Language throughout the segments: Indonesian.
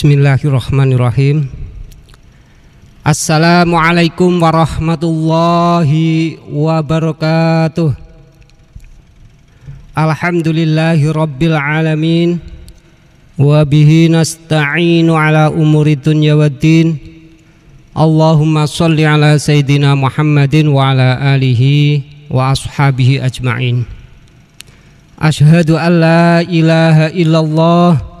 Bismillahirrahmanirrahim. Assalamualaikum warahmatullahi wabarakatuh. Alhamdulillahi rabbil alamin. Wa bihi nasta'inu ala umuri dunya waddin. Allahumma sholli ala sayyidina Muhammadin wa ala alihi wa ashabihi ajma'in. Ashhadu an la ilaha illallah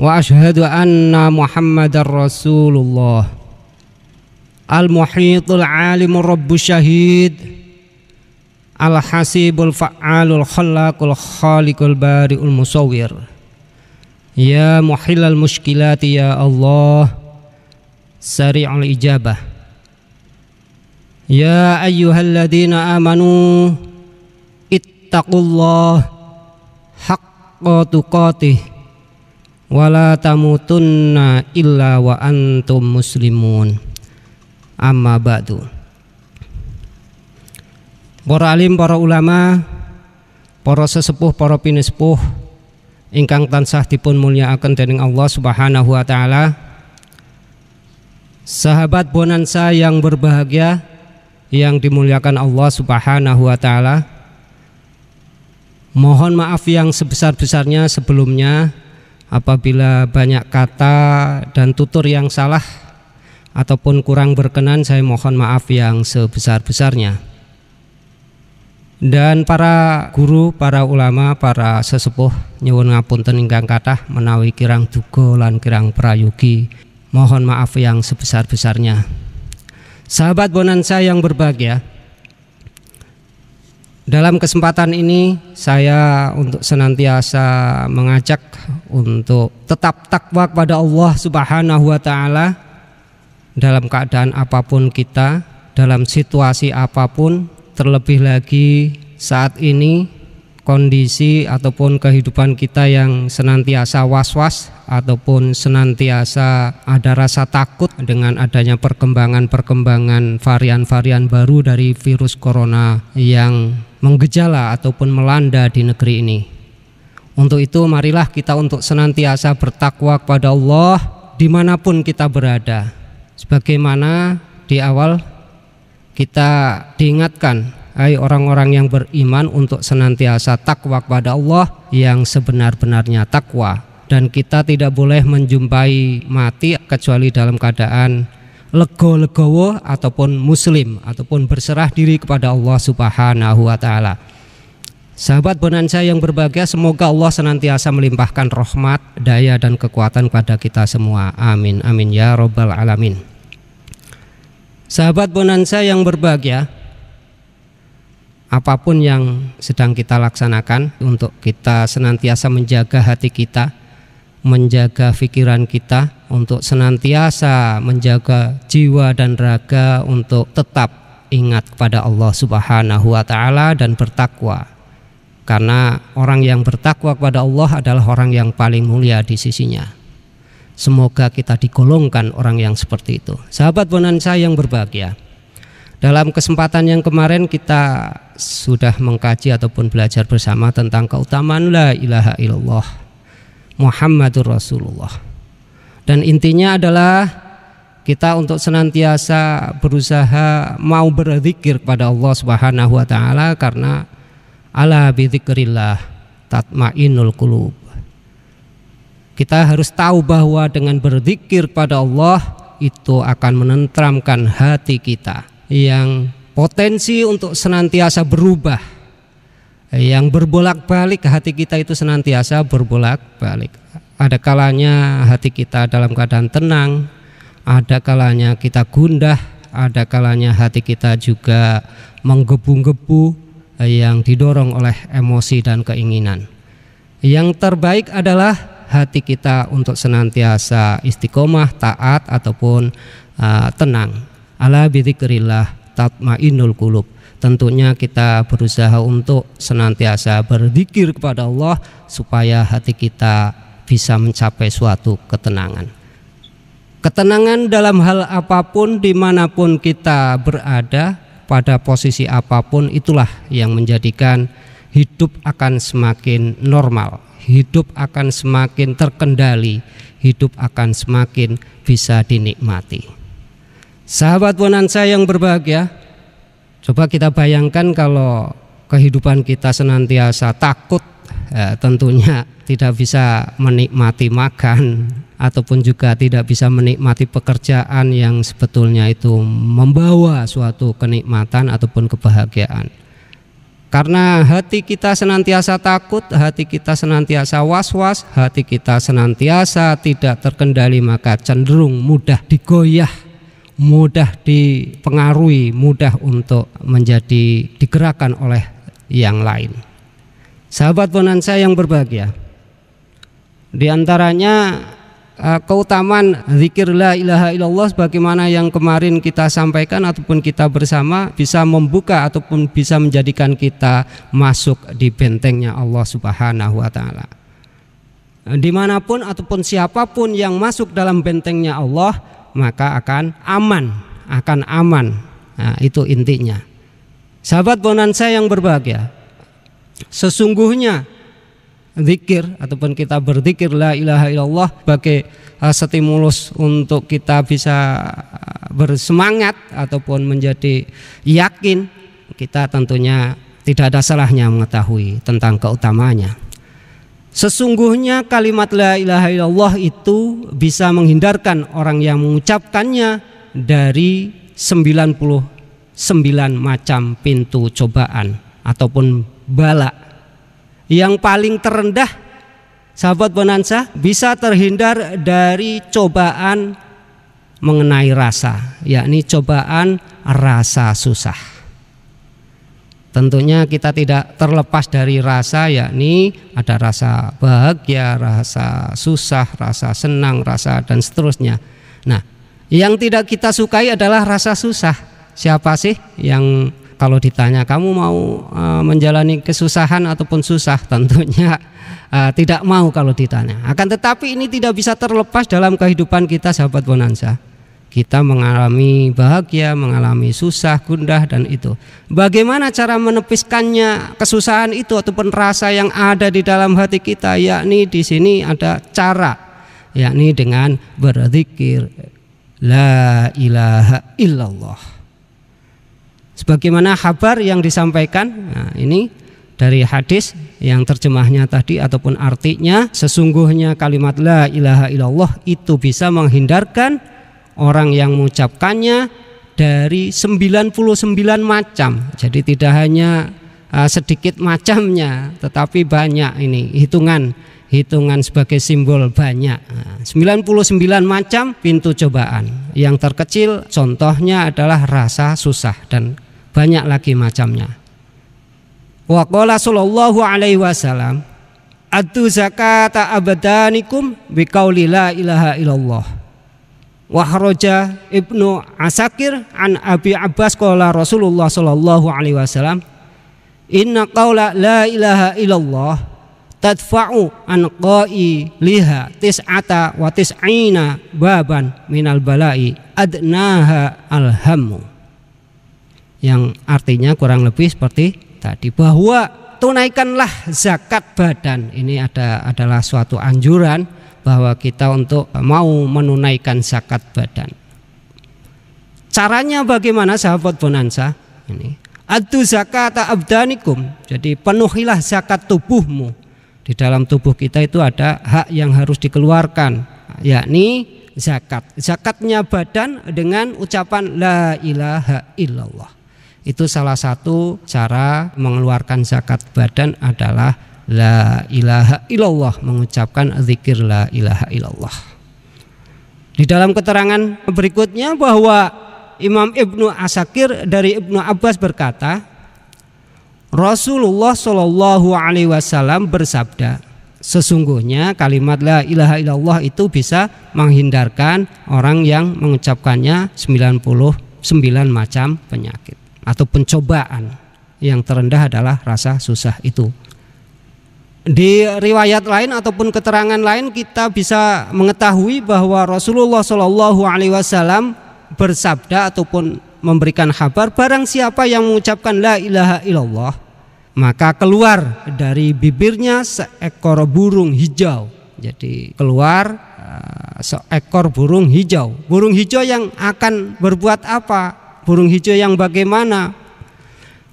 wa ashhadu anna Muhammadar Rasulullah. Al-muhitul alimur rabbus syahid, al-hasibul fa'alul khallaqul khaliqul bari'ul musawwir. Ya muhillal mushkilati ya Allah, sari'ul ijabah. Ya ayyuhalladzina amanu ittaqullah haqqa tuqatih wala tamutunna illa wa antum muslimun. Amma ba'du. Para alim, para ulama, para sesepuh, para pinesepuh ingkang tansah dipun mulyakaken dening Allah Subhanahu wa taala. Sahabat bonansa yang berbahagia yang dimuliakan Allah Subhanahu wa taala. Mohon maaf yang sebesar-besarnya sebelumnya apabila banyak kata dan tutur yang salah ataupun kurang berkenan, saya mohon maaf yang sebesar-besarnya. Dan para guru, para ulama, para sesepuh nyuwun ngapunten ingkang kathah menawi kirang duka lan kirang prayogi, mohon maaf yang sebesar-besarnya. Sahabat bonansa yang berbahagia, dalam kesempatan ini saya untuk senantiasa mengajak untuk tetap takwa kepada Allah Subhanahu wa taala dalam keadaan apapun kita, dalam situasi apapun, terlebih lagi saat ini kondisi ataupun kehidupan kita yang senantiasa was-was ataupun senantiasa ada rasa takut dengan adanya perkembangan varian-varian baru dari virus corona yang menggejala ataupun melanda di negeri ini. Untuk itu marilah kita untuk senantiasa bertakwa kepada Allah dimanapun kita berada. Sebagaimana di awal kita diingatkan, hai orang-orang yang beriman, untuk senantiasa takwa kepada Allah yang sebenar-benarnya takwa. Dan kita tidak boleh menjumpai mati kecuali dalam keadaan legowo ataupun muslim ataupun berserah diri kepada Allah Subhanahu wa taala. Sahabat bonansa yang berbahagia, semoga Allah senantiasa melimpahkan rahmat, daya dan kekuatan kepada kita semua. Amin amin ya rabbal alamin. Sahabat bonansa yang berbahagia, apapun yang sedang kita laksanakan, untuk kita senantiasa menjaga hati kita, menjaga pikiran kita, untuk senantiasa menjaga jiwa dan raga untuk tetap ingat kepada Allah Subhanahu wa taala dan bertakwa. Karena orang yang bertakwa kepada Allah adalah orang yang paling mulia di sisinya. Semoga kita digolongkan orang yang seperti itu. Sahabat bonansa yang berbahagia, dalam kesempatan yang kemarin kita sudah mengkaji ataupun belajar bersama tentang keutamaan la ilaha illallah Muhammadur Rasulullah. Dan intinya adalah kita untuk senantiasa berusaha mau berzikir kepada Allah Subhanahu wa taala, karena ala bidzikrillah tatmainnul qulub. Kita harus tahu bahwa dengan berzikir kepada Allah itu akan menenteramkan hati kita yang potensi untuk senantiasa berubah, yang berbolak-balik. Hati kita itu senantiasa berbolak-balik. Ada kalanya hati kita dalam keadaan tenang, ada kalanya kita gundah, ada kalanya hati kita juga menggebu-gebu yang didorong oleh emosi dan keinginan. Yang terbaik adalah hati kita untuk senantiasa istiqomah, taat ataupun tenang. Ala bidzikrillah tatmainnul qulub. Tentunya kita berusaha untuk senantiasa berzikir kepada Allah supaya hati kita bisa mencapai suatu ketenangan. Ketenangan dalam hal apapun, dimanapun kita berada, pada posisi apapun, itulah yang menjadikan hidup akan semakin normal, hidup akan semakin terkendali, hidup akan semakin bisa dinikmati. Sahabat bonanza yang berbahagia, coba kita bayangkan kalau kehidupan kita senantiasa takut, tentunya tidak bisa menikmati makan ataupun juga tidak bisa menikmati pekerjaan yang sebetulnya itu membawa suatu kenikmatan ataupun kebahagiaan. Karena hati kita senantiasa takut, hati kita senantiasa was-was, hati kita senantiasa tidak terkendali, maka cenderung mudah digoyah, mudah dipengaruhi, mudah untuk menjadi digerakkan oleh yang lain. Sahabat bonanza yang berbahagia, di antaranya keutamaan zikir la ilaha illallah sebagaimana yang kemarin kita sampaikan ataupun kita bersama, bisa membuka ataupun bisa menjadikan kita masuk di bentengnya Allah Subhanahu wa ta'ala. Dimanapun ataupun siapapun yang masuk dalam bentengnya Allah, maka akan aman. Nah, itu intinya. Sahabat bonanza yang berbahagia, sesungguhnya zikir ataupun kita berzikir la ilaha illallah sebagai stimulus untuk kita bisa bersemangat ataupun menjadi yakin, kita tentunya tidak ada salahnya mengetahui tentang keutamaannya. Sesungguhnya kalimat la ilaha illallah itu bisa menghindarkan orang yang mengucapkannya dari 99 macam pintu cobaan ataupun bala. Yang paling terendah, sahabat bonanza, bisa terhindar dari cobaan mengenai rasa, yakni cobaan rasa susah. Tentunya kita tidak terlepas dari rasa, yakni ada rasa bahagia, rasa susah, rasa senang, rasa dan seterusnya. Nah, yang tidak kita sukai adalah rasa susah. Siapa sih yang kalau ditanya kamu mau menjalani kesusahan ataupun susah, tentunya tidak mau kalau ditanya. Akan tetapi ini tidak bisa terlepas dalam kehidupan kita, sahabat bonanza. Kita mengalami bahagia, mengalami susah, gundah dan itu. Bagaimana cara menepiskannya kesusahan itu ataupun rasa yang ada di dalam hati kita? Yakni di sini ada cara, yakni dengan berzikir la ilaha illallah. Sebagaimana kabar yang disampaikan, nah ini dari hadis yang terjemahnya tadi ataupun artinya, sesungguhnya kalimat la ilaha illallah itu bisa menghindarkan orang yang mengucapkannya dari 99 macam. Jadi tidak hanya sedikit macamnya, tetapi banyak, ini hitungan sebagai simbol banyak. 99 macam pintu cobaan. Yang terkecil contohnya adalah rasa susah dan banyak lagi macamnya. Wa qala sallallahu alaihi wasallam, "Atu zakata abdanikum biqauli la ilaha illallah." Wa kharaja Ibnu Asakir an Abi Abbas qala Rasulullah sallallahu alaihi wasallam, "Inna qaula la ilaha illallah tadfa'u an qailiha tis'ata wa tis'ina baban minal bala'i adnaha alhammu." Yang artinya kurang lebih seperti tadi, bahwa tunaikanlah zakat badan. Ini adalah suatu anjuran bahwa kita untuk mau menunaikan zakat badan. Caranya bagaimana, sahabat bonanza? Ini adu zakata abdanikum. Jadi penuhilah zakat tubuhmu. Di dalam tubuh kita itu ada hak yang harus dikeluarkan, yakni zakat. Zakatnya badan dengan ucapan la ilaha illallah. Itu salah satu cara mengeluarkan zakat badan adalah la ilaha illallah, mengucapkan zikir la ilaha illallah. Di dalam keterangan berikutnya bahwa Imam Ibnu Asakir dari Ibnu Abbas berkata, Rasulullah Shallallahu Alaihi Wasallam bersabda, sesungguhnya kalimat la ilaha illallah itu bisa menghindarkan orang yang mengucapkannya 99 macam penyakit atau pencobaan. Yang terendah adalah rasa susah itu. Di riwayat lain ataupun keterangan lain kita bisa mengetahui bahwa Rasulullah Shallallahu Alaihi Wasallam bersabda ataupun memberikan kabar, barang siapa yang mengucapkan la ilaha illallah, maka keluar dari bibirnya seekor burung hijau Jadi keluar seekor burung hijau. Burung hijau yang akan berbuat apa? Burung hijau yang bagaimana?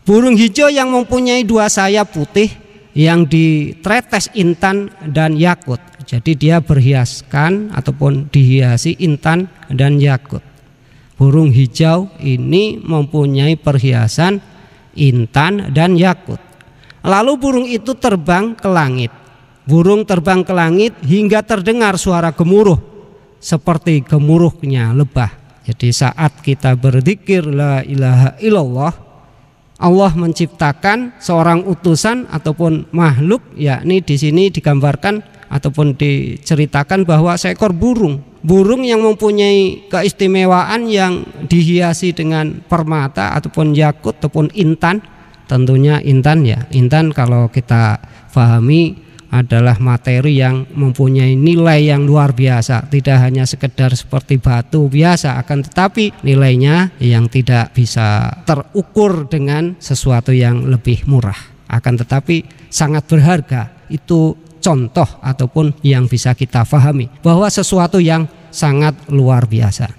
Burung hijau yang mempunyai 2 sayap putih yang ditretes intan dan yakut. Jadi dia berhiaskan ataupun dihiasi intan dan yakut. Burung hijau ini mempunyai perhiasan intan dan yakut. Lalu burung itu terbang ke langit. Burung terbang ke langit hingga terdengar suara gemuruh seperti gemuruhnya lebah. Jadi saat kita berzikir la ilaha illallah, Allah menciptakan seorang utusan ataupun makhluk, yakni di sini digambarkan ataupun diceritakan bahwa seekor burung yang mempunyai keistimewaan yang dihiasi dengan permata ataupun yakut ataupun intan. Tentunya intan ya. Intan kalau kita pahami adalah materi yang mempunyai nilai yang luar biasa, tidak hanya sekedar seperti batu biasa, akan tetapi nilainya yang tidak bisa terukur dengan sesuatu yang lebih murah, akan tetapi sangat berharga. Itu contoh ataupun yang bisa kita pahami bahwa sesuatu yang sangat luar biasa.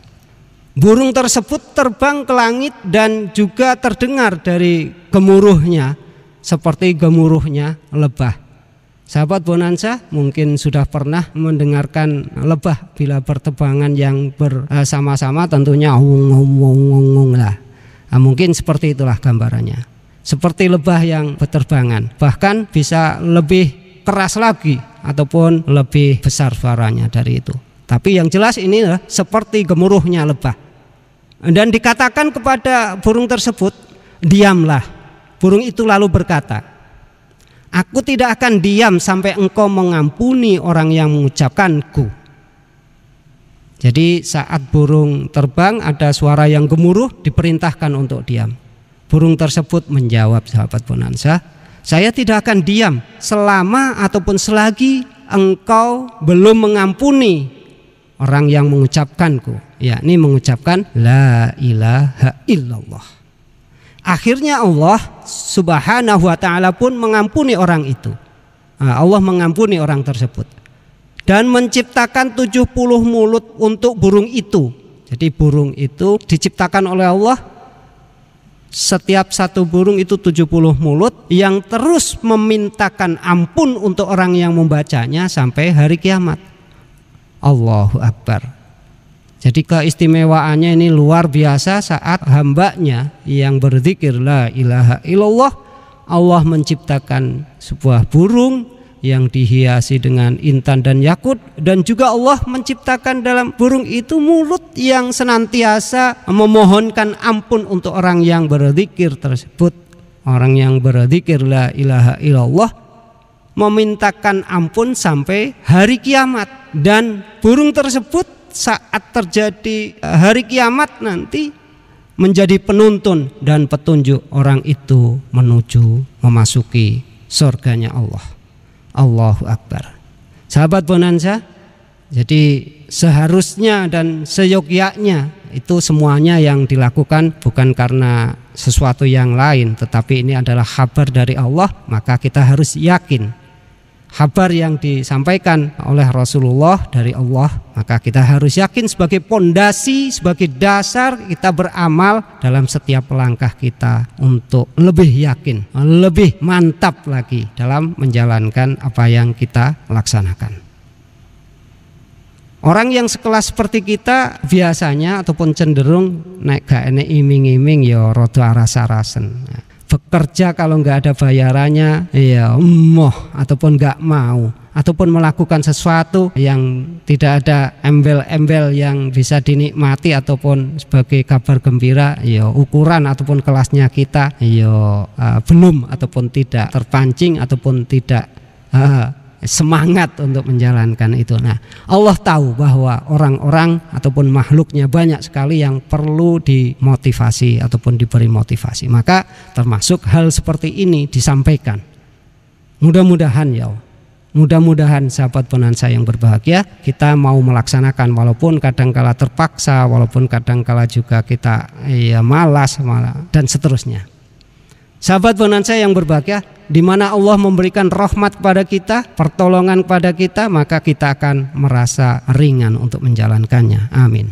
Burung tersebut terbang ke langit dan juga terdengar dari gemuruhnya seperti gemuruhnya lebah. Sahabat Bonanza mungkin sudah pernah mendengarkan lebah bila bertebangan yang bersama-sama, tentunya ngong lah. Nah, mungkin seperti itulah gambarannya. Seperti lebah yang berterbangan, bahkan bisa lebih keras lagi ataupun lebih besar suaranya dari itu. Tapi yang jelas ini seperti gemuruhnya lebah. Dan dikatakan kepada burung tersebut, diamlah. Burung itu lalu berkata, aku tidak akan diam sampai engkau mengampuni orang yang mengucapkanku. Jadi saat burung terbang ada suara yang gemuruh, diperintahkan untuk diam. Burung tersebut menjawab, sahabat Bonanza, saya tidak akan diam selama ataupun selagi engkau belum mengampuni orang yang mengucapkanku, yakni mengucapkan la ilaha illallah. Akhirnya Allah Subhanahu wa ta'ala pun mengampuni orang itu. Allah mengampuni orang tersebut dan menciptakan 70 mulut untuk burung itu. Jadi burung itu diciptakan oleh Allah. Setiap satu burung itu 70 mulut yang terus memintakan ampun untuk orang yang membacanya sampai hari kiamat. Allahu Akbar. Jadi keistimewaannya ini luar biasa saat hambanya yang berzikir la ilaha illallah, Allah menciptakan sebuah burung yang dihiasi dengan intan dan yakut, dan juga Allah menciptakan dalam burung itu mulut yang senantiasa memohonkan ampun untuk orang yang berzikir tersebut. Orang yang berzikir la ilaha illallah memintakan ampun sampai hari kiamat, dan burung tersebut saat terjadi hari kiamat nanti menjadi penuntun dan petunjuk orang itu menuju memasuki surganya Allah. Allahu Akbar. Sahabat Bonanza, jadi seharusnya dan seyogyanya itu semuanya yang dilakukan bukan karena sesuatu yang lain, tetapi ini adalah kabar dari Allah, maka kita harus yakin kabar yang disampaikan oleh Rasulullah dari Allah, maka kita harus yakin sebagai pondasi, sebagai dasar kita beramal dalam setiap langkah kita untuk lebih yakin, lebih mantap lagi dalam menjalankan apa yang kita laksanakan. Orang yang sekelas seperti kita biasanya ataupun cenderung naik gak enek iming-iming ya rada rasa-rasen. Bekerja kalau nggak ada bayarannya ya ataupun nggak mau, ataupun melakukan sesuatu yang tidak ada embel-embel yang bisa dinikmati ataupun sebagai kabar gembira, ya ukuran ataupun kelasnya kita ya belum ataupun tidak terpancing ataupun tidak semangat untuk menjalankan itu. Nah, Allah tahu bahwa orang-orang ataupun makhluknya banyak sekali yang perlu dimotivasi ataupun diberi motivasi. Maka termasuk hal seperti ini disampaikan. Mudah-mudahan sahabat Bonanza yang berbahagia, kita mau melaksanakan walaupun kadangkala terpaksa, walaupun kadangkala juga kita malas dan seterusnya. Sahabat Bonanza yang berbahagia, di mana Allah memberikan rahmat kepada kita, pertolongan kepada kita, maka kita akan merasa ringan untuk menjalankannya. Amin.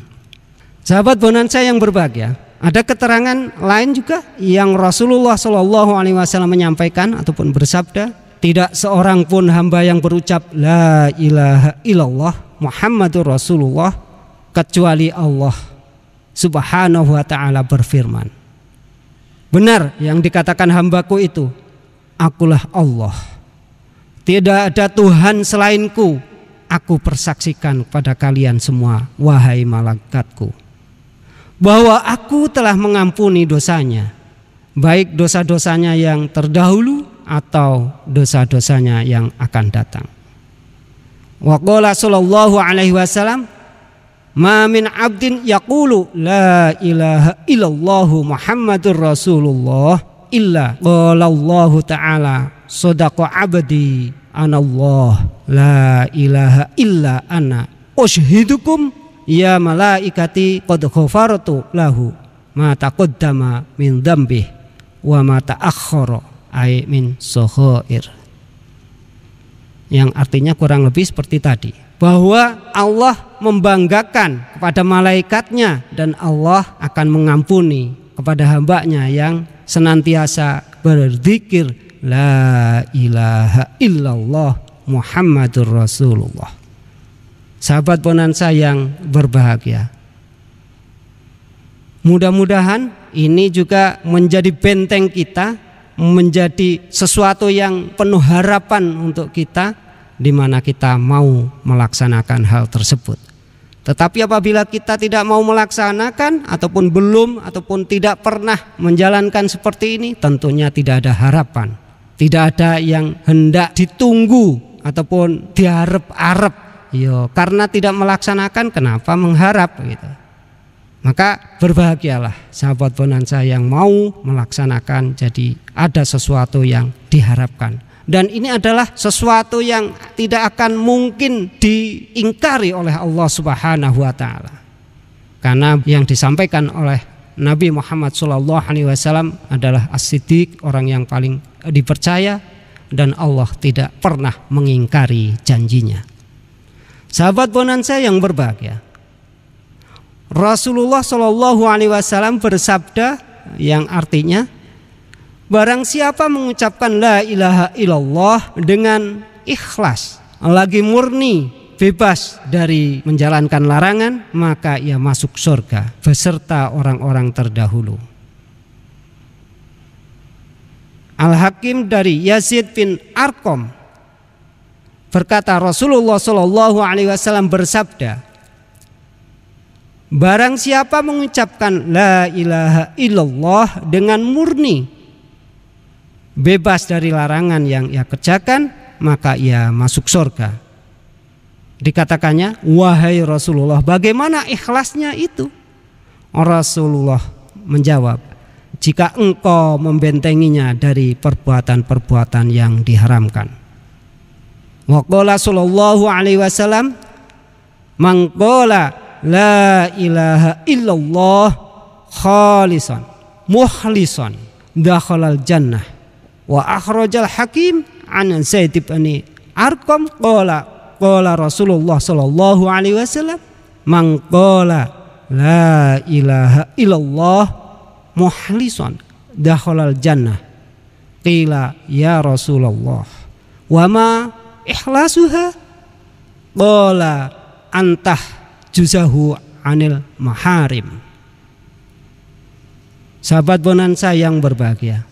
Sahabat bonansa yang berbahagia, ada keterangan lain juga yang Rasulullah SAW menyampaikan ataupun bersabda, tidak seorang pun hamba yang berucap la ilaha illallah Muhammadur Rasulullah kecuali Allah Subhanahu wa ta'ala berfirman, benar yang dikatakan hambaku itu, akulah Allah, tidak ada Tuhan selainku, aku persaksikan kepada kalian semua wahai malaikatku bahwa aku telah mengampuni dosanya, baik dosa-dosanya yang terdahulu atau dosa-dosanya yang akan datang. Wa qala sallallahu alaihi wasallam, ma min abdin yaqulu la ilaha illallah Muhammadur Rasulullah illa qala Allah ta'ala sadaqa abdi anallah la ilaha illa ana ushidukum ya malaikati qad ghafartu lahu ma taqaddama min dzambih wa ma ta'akhkhara ay min soghair. Yang artinya kurang lebih seperti tadi, bahwa Allah membanggakan kepada malaikatnya dan Allah akan mengampuni kepada hambanya yang senantiasa berzikir la ilaha illallah Muhammadur Rasulullah. Sahabat bonansa yang berbahagia, mudah-mudahan ini juga menjadi benteng kita, menjadi sesuatu yang penuh harapan untuk kita, di mana kita mau melaksanakan hal tersebut. Tetapi apabila kita tidak mau melaksanakan ataupun belum ataupun tidak pernah menjalankan seperti ini, tentunya tidak ada harapan, tidak ada yang hendak ditunggu ataupun diharap-harap. Yo, karena tidak melaksanakan, kenapa mengharap gitu. Maka berbahagialah sahabat bonansa yang mau melaksanakan, jadi ada sesuatu yang diharapkan. Dan ini adalah sesuatu yang tidak akan mungkin diingkari oleh Allah Subhanahu wa ta'ala. Karena yang disampaikan oleh Nabi Muhammad SAW adalah as-siddiq, orang yang paling dipercaya, dan Allah tidak pernah mengingkari janjinya. Sahabat bonansa yang berbahagia, Rasulullah SAW bersabda yang artinya, barang siapa mengucapkan la ilaha illallah dengan ikhlas, lagi murni, bebas dari menjalankan larangan, maka ia masuk surga beserta orang-orang terdahulu. Al-Hakim dari Yazid bin Arqam berkata, Rasulullah SAW bersabda, barang siapa mengucapkan la ilaha illallah dengan murni, bebas dari larangan yang ia kerjakan, maka ia masuk surga. Dikatakannya, wahai Rasulullah, bagaimana ikhlasnya itu? Rasulullah menjawab, jika engkau membentenginya dari perbuatan-perbuatan yang diharamkan. Wa qala sallallahu alaihi wasallam, man qala la ilaha illallah khalisan mukhlisan dakhalal jannah. Wa akhrajal Hakim an Zaid bin Arqam qala Rasulullah sallallahu alaihi wasallam, man qala la ilaha illallah mukhlisan dakhalal jannah. Qila ya Rasulullah wa ma ikhlasuha? Qala antah juzahu anil maharim. Sahabat bonansa yang berbahagia,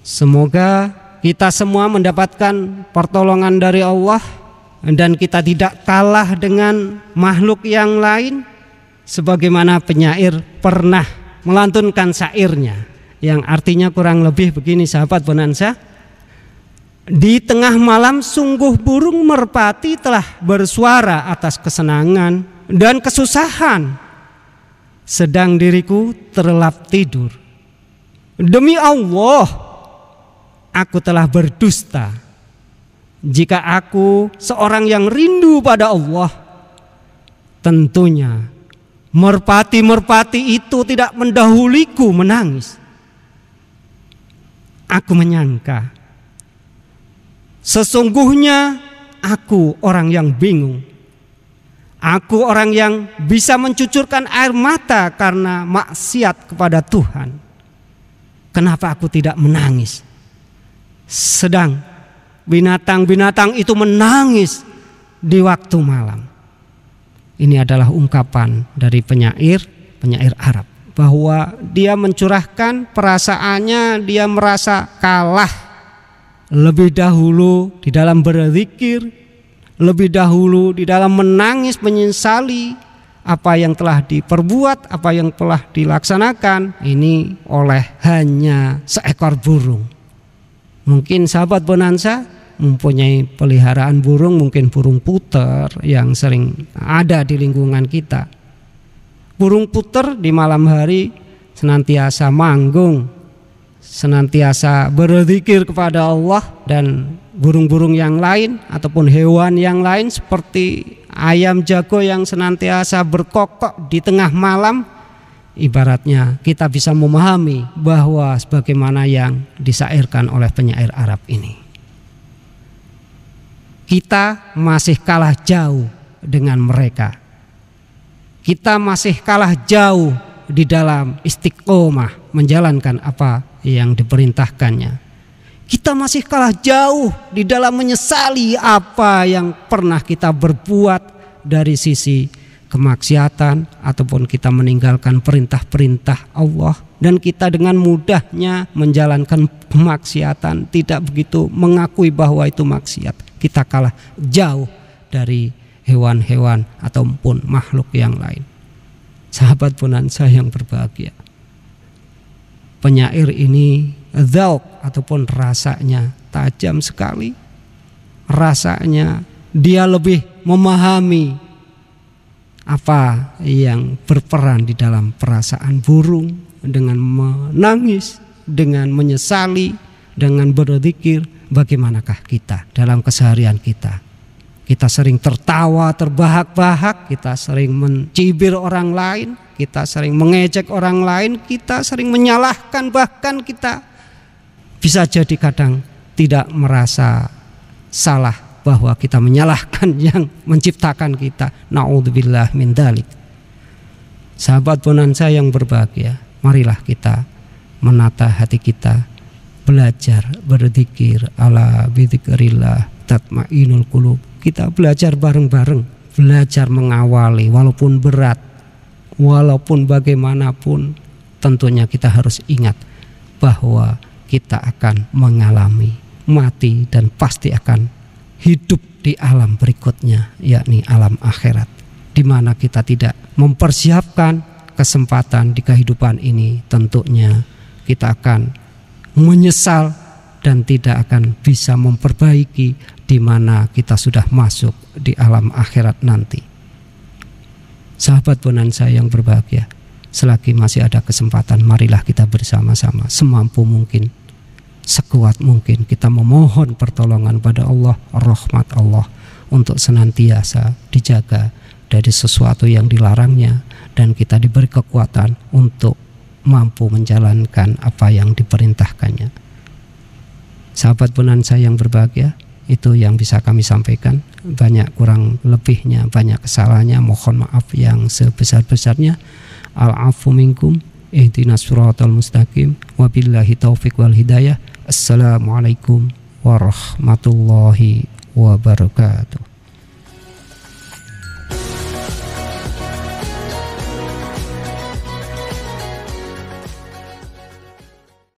semoga kita semua mendapatkan pertolongan dari Allah dan kita tidak kalah dengan makhluk yang lain, sebagaimana penyair pernah melantunkan syairnya yang artinya kurang lebih begini, sahabat bonansa. Di tengah malam sungguh burung merpati telah bersuara atas kesenangan dan kesusahan, sedang diriku terlelap tidur. Demi Allah, aku telah berdusta. Jika aku seorang yang rindu pada Allah, tentunya merpati-merpati itu tidak mendahuliku menangis. Aku menyangka Sesungguhnya aku orang yang bingung. Aku orang yang bisa mencucurkan air mata karena maksiat kepada Tuhan. Kenapa aku tidak menangis? Sedang binatang-binatang itu menangis di waktu malam. Ini adalah ungkapan dari penyair Arab, bahwa dia mencurahkan perasaannya, dia merasa kalah lebih dahulu di dalam berzikir, lebih dahulu di dalam menangis menyesali apa yang telah diperbuat, apa yang telah dilaksanakan ini oleh hanya seekor burung. Mungkin sahabat Bonanza mempunyai peliharaan burung, mungkin burung puter yang sering ada di lingkungan kita. Burung puter di malam hari senantiasa manggung, senantiasa berzikir kepada Allah, dan burung-burung yang lain ataupun hewan yang lain seperti ayam jago yang senantiasa berkokok di tengah malam, ibaratnya kita bisa memahami bahwa sebagaimana yang disairkan oleh penyair Arab ini. Kita masih kalah jauh dengan mereka. Kita masih kalah jauh di dalam istiqomah menjalankan apa yang diperintahkannya. Kita masih kalah jauh di dalam menyesali apa yang pernah kita berbuat dari sisi kemaksiatan ataupun kita meninggalkan perintah-perintah Allah, dan kita dengan mudahnya menjalankan kemaksiatan, tidak begitu mengakui bahwa itu maksiat. Kita kalah jauh dari hewan-hewan ataupun makhluk yang lain. Sahabat Bonanza yang berbahagia, penyair ini dzauq ataupun rasanya tajam sekali. Rasanya dia lebih memahami apa yang berperan di dalam perasaan burung, dengan menangis, dengan menyesali, dengan berzikir. Bagaimanakah kita dalam keseharian kita? Kita sering tertawa terbahak-bahak, kita sering mencibir orang lain, kita sering mengejek orang lain, kita sering menyalahkan, bahkan kita bisa jadi kadang tidak merasa salah bahwa kita menyalahkan yang menciptakan kita. Na'udzubillah min dzalik. Sahabat Bonanza yang berbahagia, marilah kita menata hati kita, belajar berzikir, ala bidzikrillah tatmainul qulub. Kita belajar bareng-bareng, belajar mengawali walaupun berat, walaupun bagaimanapun, tentunya kita harus ingat bahwa kita akan mengalami mati dan pasti akan hidup di alam berikutnya, yakni alam akhirat, di mana kita tidak mempersiapkan kesempatan di kehidupan ini. Tentunya kita akan menyesal dan tidak akan bisa memperbaiki di mana kita sudah masuk di alam akhirat nanti. Sahabat Bonanza yang berbahagia, selagi masih ada kesempatan, marilah kita bersama-sama semampu mungkin, sekuat mungkin kita memohon pertolongan pada Allah, rahmat Allah, untuk senantiasa dijaga dari sesuatu yang dilarangnya, dan kita diberi kekuatan untuk mampu menjalankan apa yang diperintahkannya. Sahabat Bonanza yang berbahagia, itu yang bisa kami sampaikan. Banyak kurang lebihnya, banyak kesalahannya, mohon maaf yang sebesar-besarnya. Al-afu minkum, ihdinas siratal mustaqim, wabillahi taufiq wal hidayah. Assalamualaikum warahmatullahi wabarakatuh.